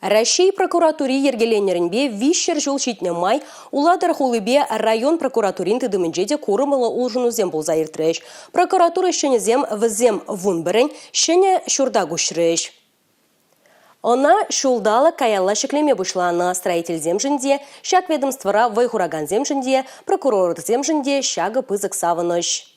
Россия прокуратури ергеленерінбе вишер жол шитне май уладыр хулыбе район прокуратурин тыдымынжеде курымылы улжынузем болза иртреш. Прокуратура шенезем візем вунбірін шене шурда гушреш. Она шулдала каялла шеклеме бушлана строитель земжинде, шак ведомствора вайхураган земжинде, прокурор земжинде, шага пызык савыныш.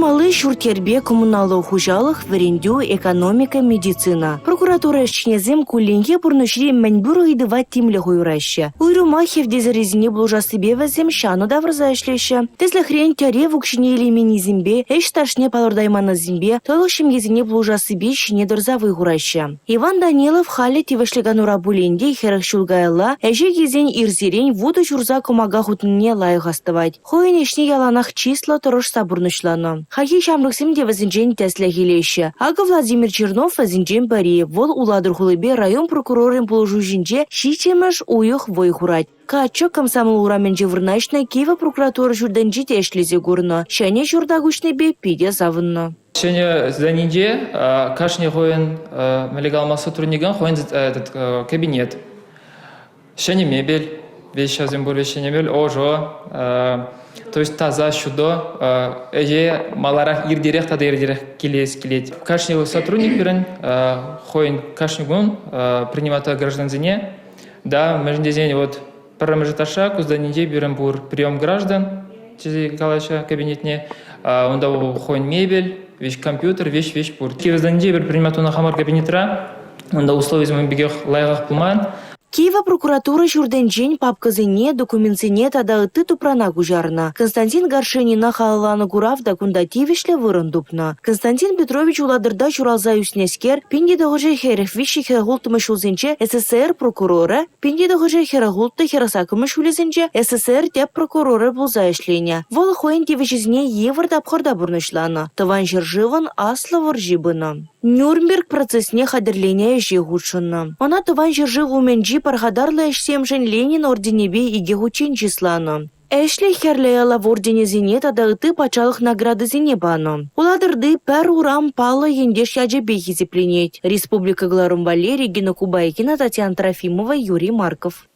Малы шуртербе коммуналлы хужалых, варендю, экономика, медицина. Прокуратура шнезем кулинге пурнушри мәнбүр гидыват тимле хуйраща. Уйрума хевдезерезине блужасы бевазем шану даврзашлеща. Тезлахрен тяре вукшине элемени зимбе, эш ташне палордаймана зимбе, тойлық шемгезине блужасы бе шине дырзавы хураща. Иван Данилов хали тивашлиганура буленде херах шулгайла, эже гезен ирзерень вуду чурза комага хутынне лайық астывать. Хойнешне яланах числа торош сабурнышлана. Хаки шамрыксем де вазинжен тәслі келеші. Ага Владимир Чернов вазинжен бари. Вол уладыр хулыбе район прокурорын положу жинже шичемеш уйық вой хурать. Качо комсомол урамен жевырначна Киева прокуратура журданжи тешлизе гурно. Шане журдагушне бе пиде завынно. Шане зданинде кашне хоен легал сотрудникан хоен этот кабинет. Шане мебель, вещь азимбур шане мебель, ожо. То есть таза шудо, маларах ирдирек тада ирдирек келет. Каждый сотрудник берен, хоин каждый гун принимает гражданзине. Да, междезень вот параметража, куда неделю берем бур прием граждан, через калача кабинетне, он дал хоин мебель, вещь компьютер, вещь бур. Через неделю принимает он хамар кабинетра, он дал условия мы бегах лайгах пулман. Киева прокуратура журденжен папказыне документсене тада ыты тупрана гужарна. Константин Горшенина халаланы гуравда кундативишле вырындупна. Константин Петрович уладырда чуралза юснескер, пинди догоже херефвиши херагултымы шулзенче СССР прокуроры, пинди догоже херагулты херасакымы шулезенче СССР теп прокуроры булза ишлене. Вол хоен тивишизне еварда абхорда бурнышлана. Тыван жыржыван асла варжибына. Нюрнберг процессне хадерлене жегушына. Она тыван жыржы гуменджи пархадарлы эшсемжен Ленин орденебе иге гучен числано. Эшли херлеяла в ордене зене тада ыты пачалых награды зене бано. Уладырды пер урам палы ендеш яджебе хизепленеть. Республика Гларум Валерий, Гена Кубайкина, Татьяна Трофимова, Юрий Марков.